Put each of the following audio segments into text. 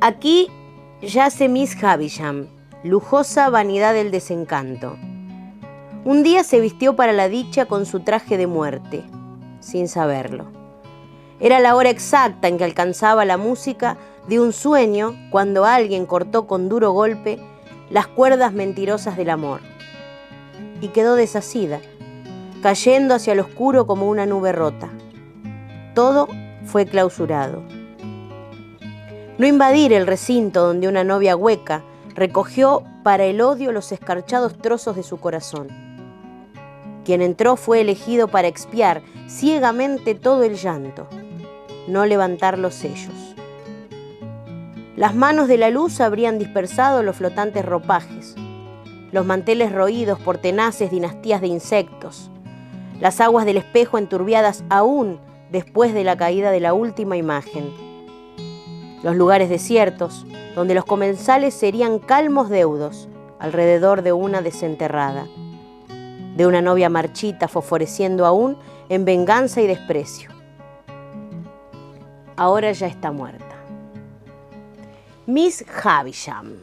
Aquí yace Miss Havisham, lujosa vanidad del desencanto. Un día se vistió para la dicha con su traje de muerte, sin saberlo. Era la hora exacta en que alcanzaba la música de un sueño cuando alguien cortó con duro golpe las cuerdas mentirosas del amor. Y quedó desasida, cayendo hacia lo oscuro como una nube rota. Todo fue clausurado. No invadir el recinto donde una novia hueca recogió para el odio los escarchados trozos de su corazón. Quien entró fue elegido para expiar ciegamente todo el llanto, no levantar los sellos. Las manos de la luz habrían dispersado los flotantes ropajes, los manteles roídos por tenaces dinastías de insectos, las aguas del espejo enturbiadas aún después de la caída de la última imagen, los lugares desiertos donde los comensales serían calmos deudos alrededor de una desenterrada, de una novia marchita fosforeciendo aún en venganza y desprecio. Ahora ya está muerta. Miss Havisham,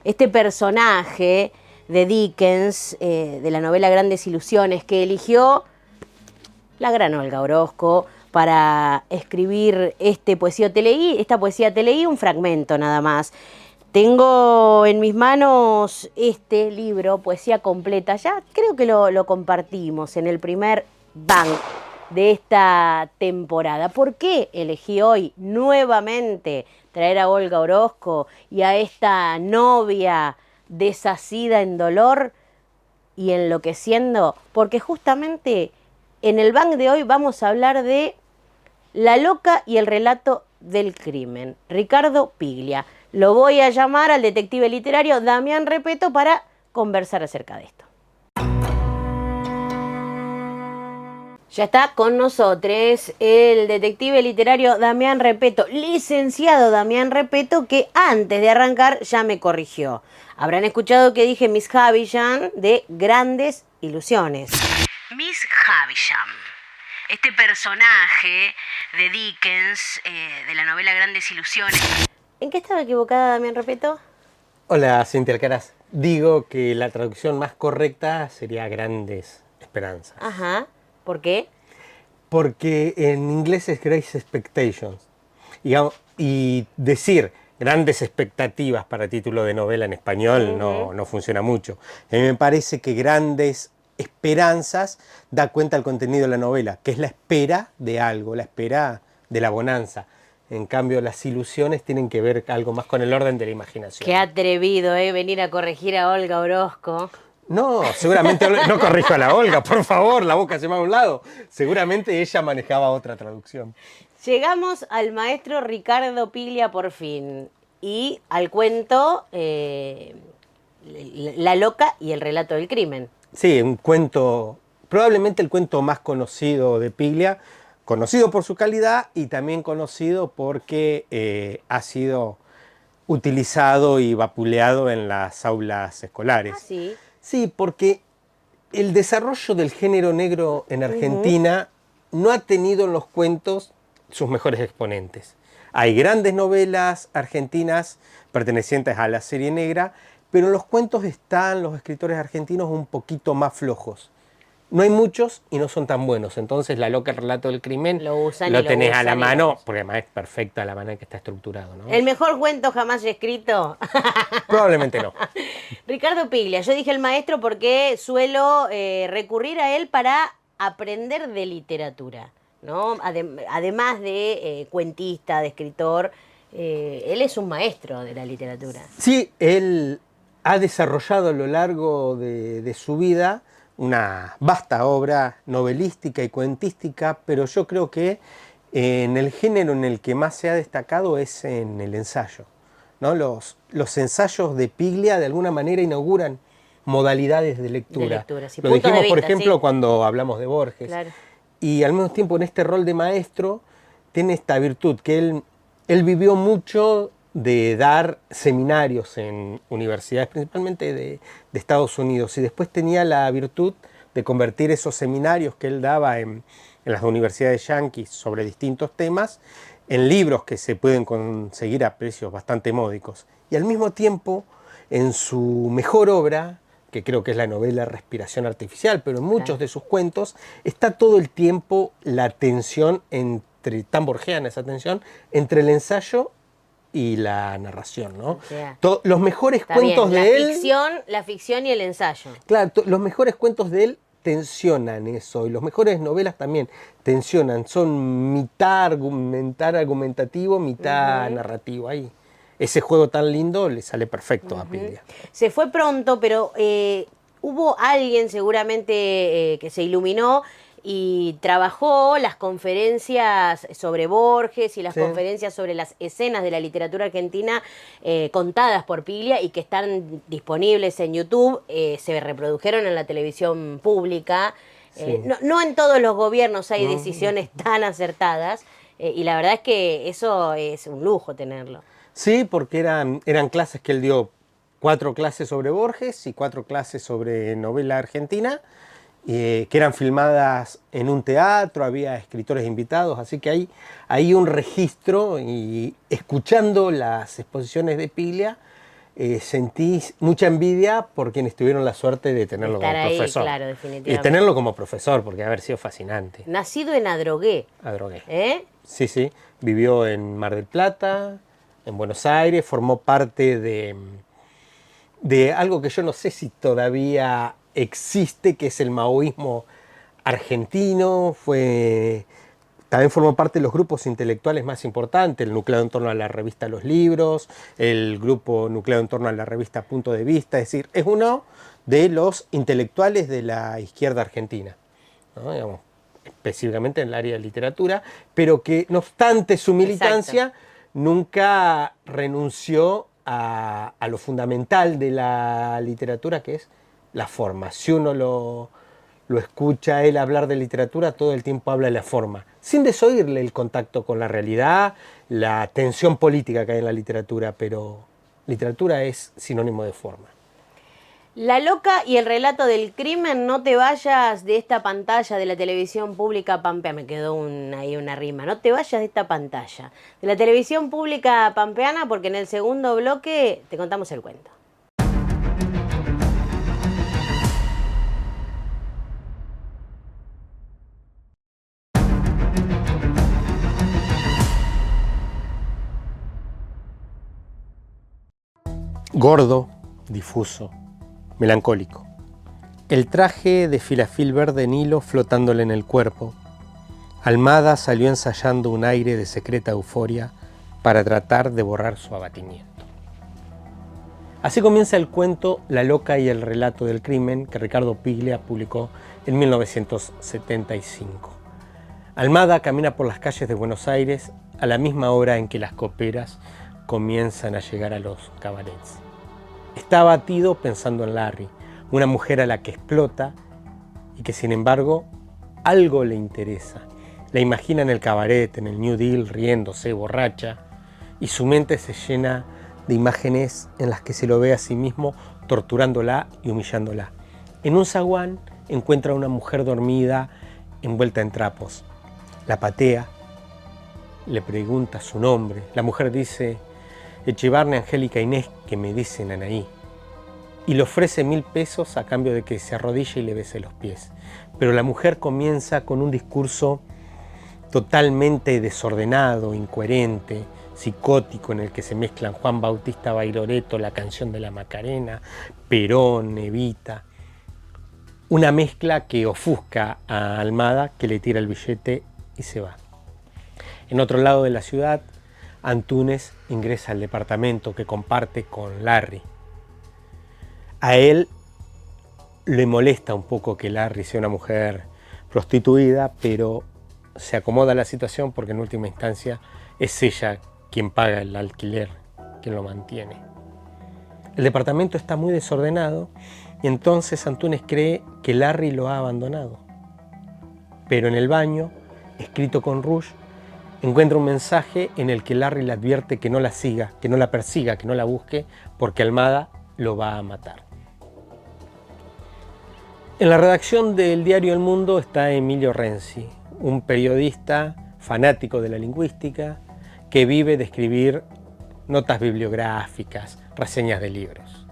este personaje de Dickens, de la novela Grandes Ilusiones, que eligió la gran Olga Orozco para escribir esta poesía. Te leí un fragmento nada más. Tengo en mis manos este libro, Poesía Completa. Ya creo que lo compartimos en el primer bang de esta temporada. ¿Por qué elegí hoy nuevamente traer a Olga Orozco y a esta novia desasida en dolor y enloqueciendo? Porque justamente en el bang de hoy vamos a hablar de La loca y el relato del crimen, Ricardo Piglia. Lo voy a llamar al detective literario Damián Repetto para conversar acerca de esto. Ya está con nosotros el detective literario Damián Repetto, licenciado Damián Repetto, que antes de arrancar ya me corrigió. Habrán escuchado que dije Miss Havisham de Grandes Ilusiones. Miss Havisham, este personaje de Dickens, de la novela Grandes Ilusiones. ¿En qué estaba equivocada, Damián Repetto? Hola, Cintia Alcaraz. Digo que la traducción más correcta sería Grandes Esperanzas. Ajá. ¿Por qué? Porque en inglés es Great Expectations. Y decir grandes expectativas para título de novela en español no funciona mucho. A mí me parece que Grandes Esperanzas da cuenta del contenido de la novela, que es la espera de algo, la espera de la bonanza. En cambio, las ilusiones tienen que ver algo más con el orden de la imaginación. Qué atrevido, venir a corregir a Olga Orozco. No, seguramente no corrijo a la Olga, por favor, la boca se me va a un lado. Seguramente ella manejaba otra traducción. Llegamos al maestro Ricardo Piglia por fin y al cuento La loca y el relato del crimen. Sí, un cuento, probablemente el cuento más conocido de Piglia, conocido por su calidad y también conocido porque ha sido utilizado y vapuleado en las aulas escolares. Ah, sí. Sí, porque el desarrollo del género negro en Argentina no ha tenido en los cuentos sus mejores exponentes. Hay grandes novelas argentinas pertenecientes a la serie negra, pero en los cuentos están los escritores argentinos un poquito más flojos. No hay muchos y no son tan buenos. Entonces, La loca, el relato del crimen, lo tenés a la mano, porque además es perfecta la manera en que está estructurado, ¿no? ¿El mejor cuento jamás escrito? Probablemente no. Ricardo Piglia, yo dije el maestro porque suelo recurrir a él para aprender de literatura, ¿no? Además de cuentista, de escritor, él es un maestro de la literatura. Sí, él ha desarrollado a lo largo de su vida una vasta obra novelística y cuentística, pero yo creo que en el género en el que más se ha destacado es en el ensayo, ¿no? Los ensayos de Piglia de alguna manera inauguran modalidades de lectura. Sí, lo dijimos, vista, por ejemplo, sí, cuando hablamos de Borges. Claro. Y al mismo tiempo en este rol de maestro tiene esta virtud, que él vivió mucho de dar seminarios en universidades, principalmente de Estados Unidos, y después tenía la virtud de convertir esos seminarios que él daba en las universidades yanquis sobre distintos temas en libros que se pueden conseguir a precios bastante módicos. Y al mismo tiempo, en su mejor obra, que creo que es la novela Respiración Artificial, pero en muchos de sus cuentos está todo el tiempo la tensión entre, tan borgiana esa tensión, entre el ensayo y la narración, ¿no? Los mejores Está cuentos bien, de él... La ficción y el ensayo. Claro, los mejores cuentos de él tensionan eso, y las mejores novelas también tensionan, son mitad argumentativo, mitad narrativo. Ahí, ese juego tan lindo le sale perfecto a Piglia. Se fue pronto, pero hubo alguien seguramente que se iluminó y trabajó las conferencias sobre Borges y las conferencias sobre las escenas de la literatura argentina contadas por Piglia y que están disponibles en YouTube, se reprodujeron en la televisión pública. No en todos los gobiernos hay decisiones tan acertadas y la verdad es que eso es un lujo tenerlo. Sí, porque eran clases que él dio, 4 clases sobre Borges y 4 clases sobre novela argentina, que eran filmadas en un teatro, había escritores invitados, así que hay un registro, y escuchando las exposiciones de Piglia, sentí mucha envidia por quienes tuvieron la suerte de tenerlo como profesor. Claro, definitivamente. Y tenerlo como profesor, porque haber sido fascinante. Nacido en Adrogué. Adrogué. Sí, sí. Vivió en Mar del Plata, en Buenos Aires, formó parte de algo que yo no sé si todavía existe, que es el maoísmo argentino. También formó parte de los grupos intelectuales más importantes, el nucleado en torno a la revista Los Libros, el grupo nucleado en torno a la revista Punto de Vista, es decir, es uno de los intelectuales de la izquierda argentina, ¿no? Digamos, específicamente en el área de literatura, pero que no obstante su militancia nunca renunció a lo fundamental de la literatura, que es la forma. Si uno lo escucha a él hablar de literatura, todo el tiempo habla de la forma, sin desoírle el contacto con la realidad, la tensión política que hay en la literatura, pero literatura es sinónimo de forma. La loca y el relato del crimen, no te vayas de esta pantalla de la televisión pública pampeana. Me quedó ahí una rima. No te vayas de esta pantalla de la televisión pública pampeana, porque en el segundo bloque te contamos el cuento. Gordo, difuso, melancólico. El traje de filafil verde en hilo flotándole en el cuerpo. Almada salió ensayando un aire de secreta euforia para tratar de borrar su abatimiento. Así comienza el cuento La loca y el relato del crimen, que Ricardo Piglia publicó en 1975. Almada camina por las calles de Buenos Aires a la misma hora en que las coperas comienzan a llegar a los cabarets. Está abatido pensando en Larry, una mujer a la que explota y que sin embargo algo le interesa. La imagina en el cabaret, en el New Deal, riéndose, borracha, y su mente se llena de imágenes en las que se lo ve a sí mismo torturándola y humillándola. En un zaguán encuentra a una mujer dormida envuelta en trapos. La patea, le pregunta su nombre. La mujer dice: Echevarne, Angélica, Inés, que me dicen Anaí. Y le ofrece 1000 pesos a cambio de que se arrodille y le bese los pies. Pero la mujer comienza con un discurso totalmente desordenado, incoherente, psicótico, en el que se mezclan Juan Bautista Bailoreto, la canción de la Macarena, Perón, Evita. Una mezcla que ofusca a Almada, que le tira el billete y se va. En otro lado de la ciudad, Antúnez ingresa al departamento que comparte con Larry. A él le molesta un poco que Larry sea una mujer prostituida, pero se acomoda a la situación porque en última instancia es ella quien paga el alquiler, quien lo mantiene. El departamento está muy desordenado y entonces Antúnez cree que Larry lo ha abandonado. Pero en el baño, escrito con rouge, encuentra un mensaje en el que Larry le advierte que no la siga, que no la persiga, que no la busque, porque Almada lo va a matar. En la redacción del diario El Mundo está Emilio Renzi, un periodista fanático de la lingüística, que vive de escribir notas bibliográficas, reseñas de libros.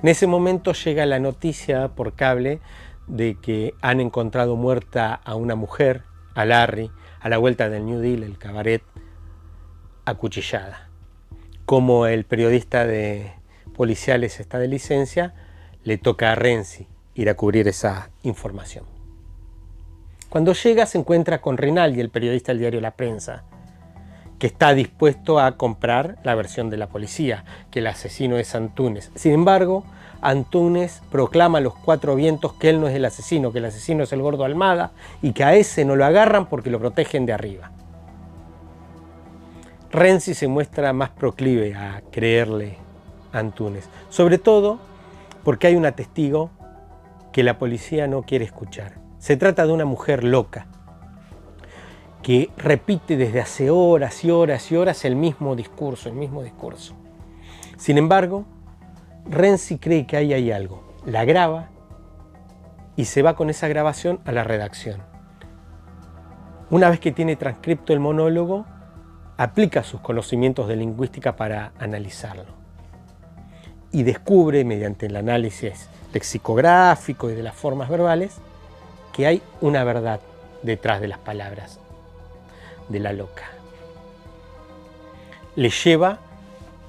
En ese momento llega la noticia por cable de que han encontrado muerta a una mujer, a Larry, a la vuelta del New Deal, el cabaret, acuchillada. Como el periodista de policiales está de licencia, le toca a Renzi ir a cubrir esa información. Cuando llega se encuentra con Rinaldi, el periodista del diario La Prensa, que está dispuesto a comprar la versión de la policía, que el asesino es Antúnez. Sin embargo, Antúnez proclama a los cuatro vientos que él no es el asesino, que el asesino es el gordo Almada y que a ese no lo agarran porque lo protegen de arriba. Renzi se muestra más proclive a creerle a Antúnez, sobre todo porque hay una testigo que la policía no quiere escuchar. Se trata de una mujer loca que repite desde hace horas y horas y horas el mismo discurso. Sin embargo, Renzi cree que ahí hay algo, la graba y se va con esa grabación a la redacción. Una vez que tiene transcripto el monólogo, aplica sus conocimientos de lingüística para analizarlo y descubre, mediante el análisis lexicográfico y de las formas verbales, que hay una verdad detrás de las palabras de la loca. Le lleva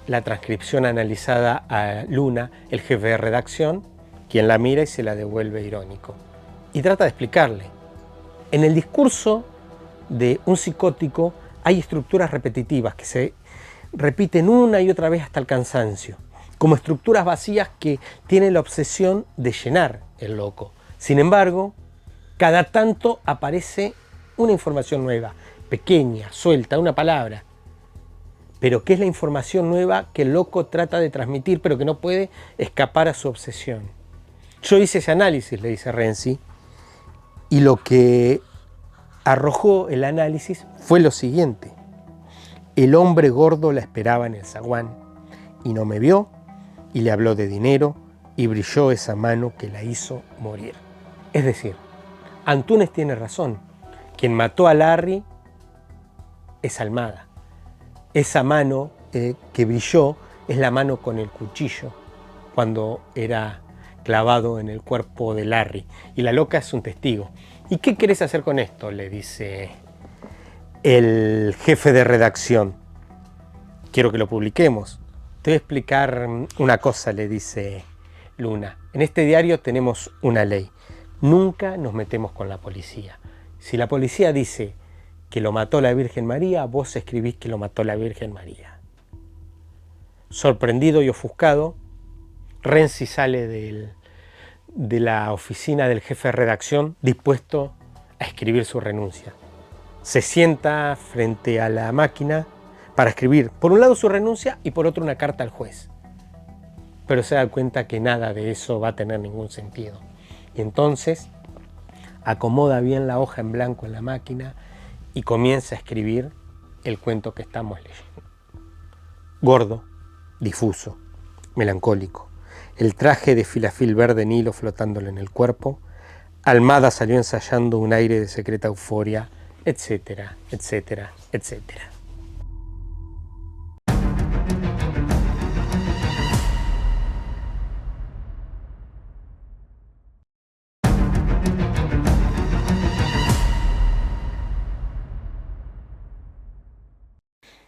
la transcripción analizada a Luna, el jefe de redacción, quien la mira y se la devuelve irónico. Y trata de explicarle. En el discurso de un psicótico hay estructuras repetitivas que se repiten una y otra vez hasta el cansancio, como estructuras vacías que tienen la obsesión de llenar el loco. Sin embargo, cada tanto aparece una información nueva, pequeña, suelta, una palabra, pero que es la información nueva que el loco trata de transmitir, pero que no puede escapar a su obsesión. Yo hice ese análisis, le dice Renzi, y lo que arrojó el análisis fue lo siguiente. El hombre gordo la esperaba en el zaguán y no me vio y le habló de dinero y brilló esa mano que la hizo morir. Es decir, Antúnez tiene razón. Quien mató a Larry es Almada. Esa mano que brilló es la mano con el cuchillo cuando era clavado en el cuerpo de Larry. Y la loca es un testigo. ¿Y qué querés hacer con esto?, le dice el jefe de redacción. Quiero que lo publiquemos. Te voy a explicar una cosa, le dice Luna. En este diario tenemos una ley. Nunca nos metemos con la policía. Si la policía dice que lo mató la Virgen María, vos escribís que lo mató la Virgen María. Sorprendido y ofuscado, Renzi sale de la oficina del jefe de redacción dispuesto a escribir su renuncia. Se sienta frente a la máquina para escribir, por un lado su renuncia y por otro una carta al juez. Pero se da cuenta que nada de eso va a tener ningún sentido. Y entonces acomoda bien la hoja en blanco en la máquina y comienza a escribir el cuento que estamos leyendo. Gordo, difuso, melancólico, el traje de filafil verde Nilo flotándole en el cuerpo, Almada salió ensayando un aire de secreta euforia, etcétera, etcétera, etcétera.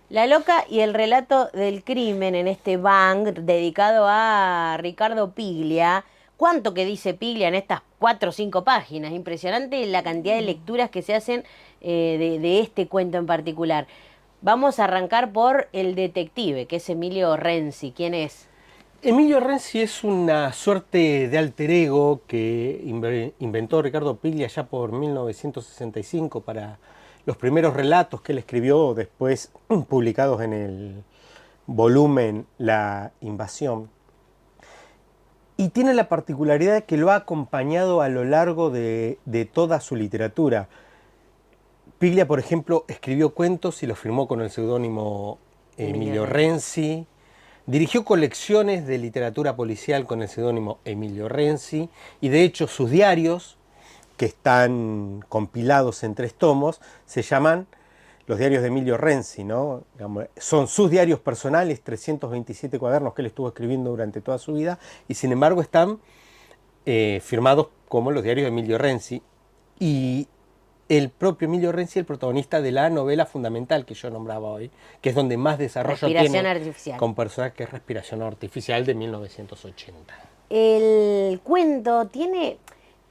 La loca y el relato del crimen en este Bang dedicado a Ricardo Piglia. ¿Cuánto que dice Piglia en estas 4 o 5 páginas? Impresionante la cantidad de lecturas que se hacen de este cuento en particular. Vamos a arrancar por el detective, que es Emilio Renzi. ¿Quién es? Emilio Renzi es una suerte de alter ego que inventó Ricardo Piglia ya por 1965 para los primeros relatos que él escribió, después publicados en el volumen La Invasión. Y tiene la particularidad de que lo ha acompañado a lo largo de toda su literatura. Piglia, por ejemplo, escribió cuentos y los firmó con el seudónimo Emilio Renzi. Dirigió colecciones de literatura policial con el seudónimo Emilio Renzi. Y de hecho sus diarios, que están compilados en 3 tomos, se llaman los diarios de Emilio Renzi, ¿no? Digamos, son sus diarios personales, 327 cuadernos que él estuvo escribiendo durante toda su vida, y sin embargo están firmados como los diarios de Emilio Renzi. Y el propio Emilio Renzi, el protagonista de la novela fundamental que yo nombraba hoy, que es donde más desarrollo Respiración tiene artificial. con personaje, que es Respiración Artificial, de 1980. El cuento tiene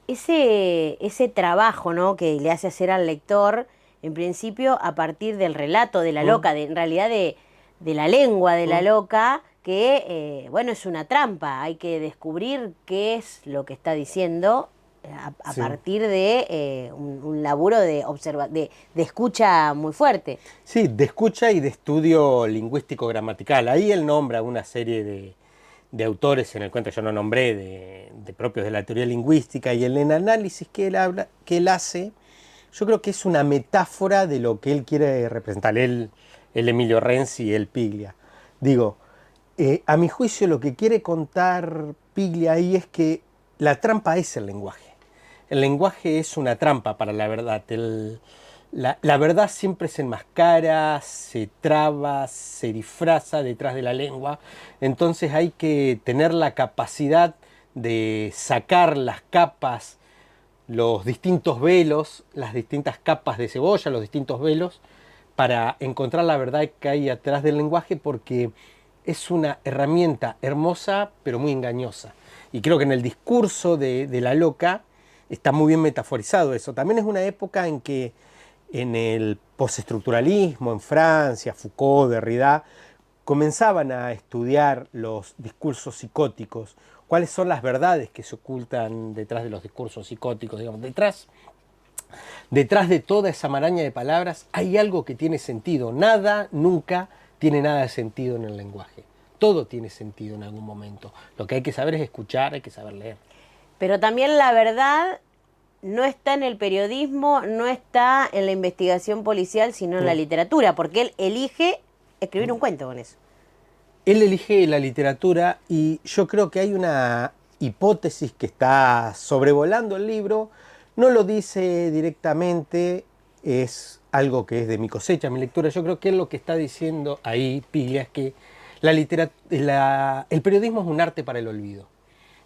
ese trabajo, ¿no?, que le hace hacer al lector, en principio a partir del relato de la loca, en realidad de la lengua de la loca, que, bueno, es una trampa. Hay que descubrir qué es lo que está diciendo a Sí. partir de un laburo de escucha muy fuerte. Sí, de escucha y de estudio lingüístico-gramatical. Ahí él nombra una serie de autores en el cuento, yo no nombré, de propios de la teoría lingüística, y el análisis que él hace, yo creo que es una metáfora de lo que él quiere representar, el Emilio Renzi y el Piglia. Digo, a mi juicio lo que quiere contar Piglia ahí es que la trampa es el lenguaje. El lenguaje es una trampa para la verdad. La verdad siempre se enmascara, se traba, se disfraza detrás de la lengua. Entonces hay que tener la capacidad de sacar las capas, los distintos velos, las distintas capas de cebolla, los distintos velos, para encontrar la verdad que hay atrás del lenguaje, porque es una herramienta hermosa pero muy engañosa. Y creo que en el discurso de la loca está muy bien metaforizado eso. También es una época en que en el postestructuralismo, en Francia, Foucault, Derrida, comenzaban a estudiar los discursos psicóticos, cuáles son las verdades que se ocultan detrás de los discursos psicóticos, digamos, detrás de toda esa maraña de palabras hay algo que tiene sentido. Nada, nunca tiene nada de sentido en el lenguaje. Todo tiene sentido en algún momento. Lo que hay que saber es escuchar, hay que saber leer. Pero también la verdad no está en el periodismo, no está en la investigación policial, sino en la literatura, porque él elige escribir un cuento con eso. Él elige la literatura, y yo creo que hay una hipótesis que está sobrevolando el libro. No lo dice directamente, es algo que es de mi cosecha, mi lectura. Yo creo que él lo que está diciendo ahí, Piglia, es que el periodismo es un arte para el olvido.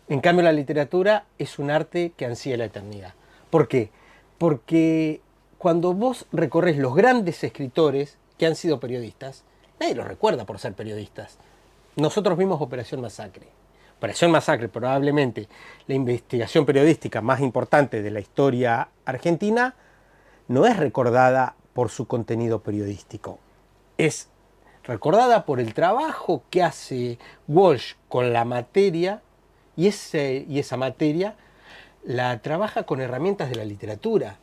En cambio, la literatura es un arte que ansía la eternidad. ¿Por qué? Porque cuando vos recorres los grandes escritores que han sido periodistas, nadie los recuerda por ser periodistas. Nosotros vimos Operación Masacre. Operación Masacre, probablemente la investigación periodística más importante de la historia argentina, no es recordada por su contenido periodístico. Es recordada por el trabajo que hace Walsh con la materia, y esa materia la trabaja con herramientas de la literatura.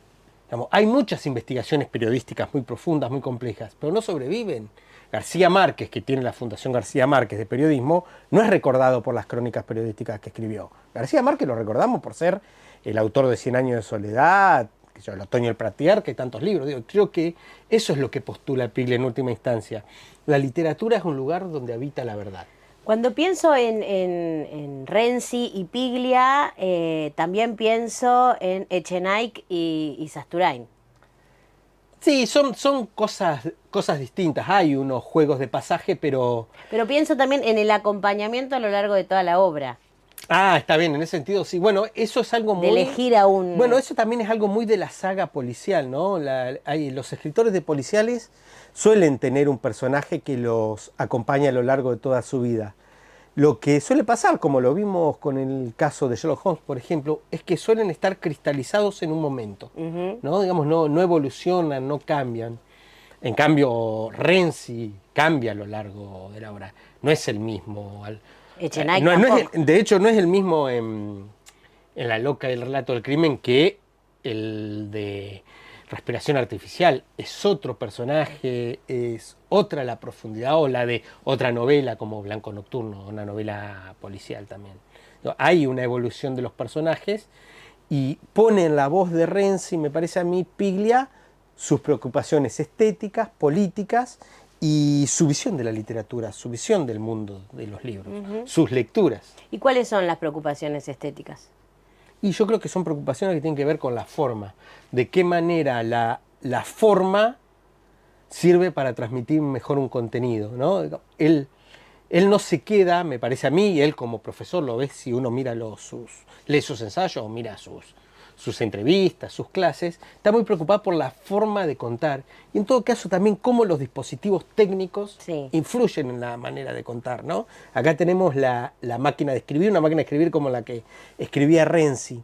Digamos, hay muchas investigaciones periodísticas muy profundas, muy complejas, pero no sobreviven. García Márquez, que tiene la Fundación García Márquez de Periodismo, no es recordado por las crónicas periodísticas que escribió. García Márquez lo recordamos por ser el autor de 100 años de soledad, El otoño del patriarca y tantos libros. Digo, creo que eso es lo que postula Piglia en última instancia. La literatura es un lugar donde habita la verdad. Cuando pienso en Renzi y Piglia, también pienso en Echenique y Sasturain. Sí, son cosas distintas. Hay unos juegos de pasaje, pero... Pero pienso también en el acompañamiento a lo largo de toda la obra. Ah, está bien, en ese sentido, sí. Bueno, eso es algo muy... De elegir a un... Bueno, eso también es algo muy de la saga policial, ¿no? Los escritores de policiales suelen tener un personaje que los acompaña a lo largo de toda su vida. Lo que suele pasar, como lo vimos con el caso de Sherlock Holmes, por ejemplo, es que suelen estar cristalizados en un momento, ¿no? Digamos, no evolucionan, no cambian. En cambio, Renzi cambia a lo largo de la obra. No es el mismo. De hecho, no es el mismo en La loca y el relato del crimen que el de Respiración Artificial. Es otro personaje, es otra la profundidad, o la de otra novela como Blanco Nocturno, una novela policial también. Hay una evolución de los personajes, y pone en la voz de Renzi, me parece a mí, Piglia, sus preocupaciones estéticas, políticas, y su visión de la literatura, su visión del mundo de los libros, sus lecturas. ¿Y cuáles son las preocupaciones estéticas? Y yo creo que son preocupaciones que tienen que ver con la forma. De qué manera la forma sirve para transmitir mejor un contenido, ¿no? Él no se queda, me parece a mí, y él como profesor lo ve si uno mira lee sus ensayos o mira sus entrevistas, sus clases, está muy preocupado por la forma de contar y en todo caso también cómo los dispositivos técnicos influyen en la manera de contar, ¿no? Acá tenemos la máquina de escribir, una máquina de escribir como la que escribía Renzi.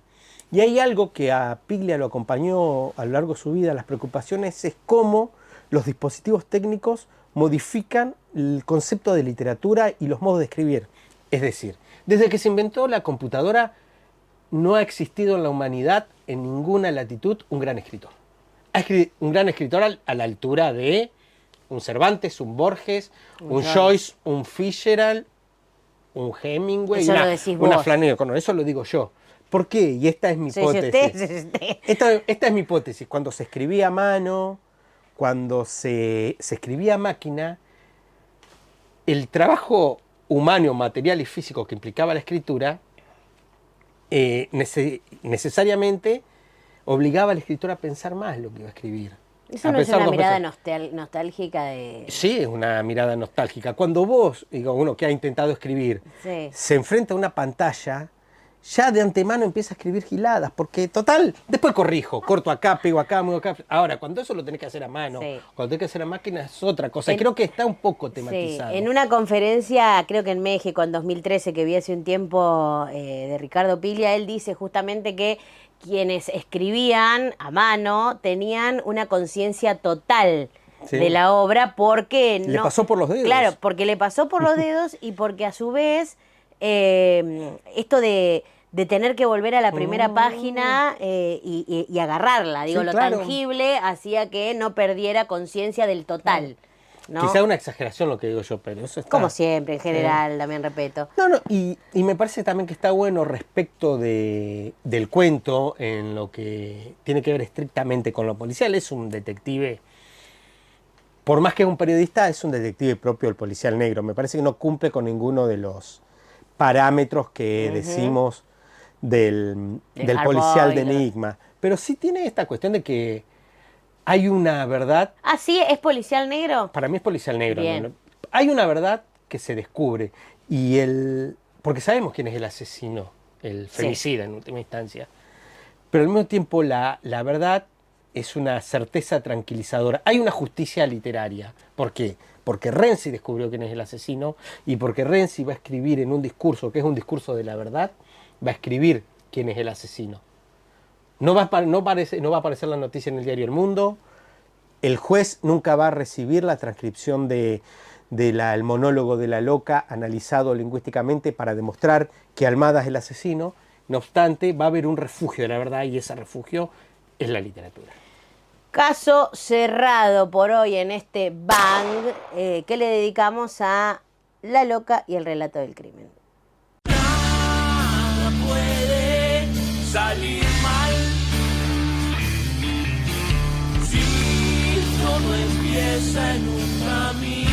Y hay algo que a Piglia lo acompañó a lo largo de su vida, las preocupaciones, es cómo los dispositivos técnicos modifican el concepto de literatura y los modos de escribir. Es decir, desde que se inventó la computadora, no ha existido en la humanidad, en ninguna latitud, un gran escritor. Un gran escritor a la altura de un Cervantes, un Borges, un Joyce, un Fitzgerald, un Hemingway, una Flannery O'Connor. Eso lo digo yo. ¿Por qué? Y esta es mi hipótesis. Esta es mi hipótesis. Cuando se escribía a mano, cuando se escribía a máquina, el trabajo humano, material y físico que implicaba la escritura necesariamente obligaba al escritor a pensar más lo que iba a escribir. Eso no es una mirada nostálgica de... Sí, es una mirada nostálgica. Cuando vos, uno que ha intentado escribir, se enfrenta a una pantalla, ya de antemano empieza a escribir giladas, porque total, después corrijo, corto acá, pego acá, muevo acá. Ahora, cuando eso lo tenés que hacer a mano, cuando tenés que hacer a máquina es otra cosa. Y creo que está un poco tematizado. En una conferencia, creo que en México, en 2013, que vi hace un tiempo, de Ricardo Piglia, él dice justamente que quienes escribían a mano tenían una conciencia total de la obra porque le pasó por los dedos. Claro, porque le pasó por los dedos y porque a su vez esto de tener que volver a la primera página y agarrarla, digo, lo tangible hacía que no perdiera conciencia del total. ¿No? Quizá una exageración lo que digo yo, pero eso está... Como siempre, en general, también repito. Y me parece también que está bueno respecto del cuento, en lo que tiene que ver estrictamente con lo policial. Es un detective, por más que es un periodista, es un detective propio del policial negro. Me parece que no cumple con ninguno de los parámetros que decimos del policial de enigma. Pero sí tiene esta cuestión de que hay una verdad... Ah, ¿sí? ¿Es policial negro? Para mí es policial negro. ¿No? Hay una verdad que se descubre. Porque sabemos quién es el asesino, el femicida en última instancia. Pero al mismo tiempo la verdad es una certeza tranquilizadora. Hay una justicia literaria. ¿Por qué? Porque Renzi descubrió quién es el asesino y porque Renzi va a escribir en un discurso, que es un discurso de la verdad, va a escribir quién es el asesino. No va a aparecer la noticia en el diario El Mundo. El juez nunca va a recibir la transcripción del monólogo de la loca analizado lingüísticamente para demostrar que Almada es el asesino. No obstante, va a haber un refugio de la verdad y ese refugio es la literatura. Caso cerrado por hoy en este Bang que le dedicamos a La Loca y el relato del crimen. Nada puede salir mal si todo empieza en un camino.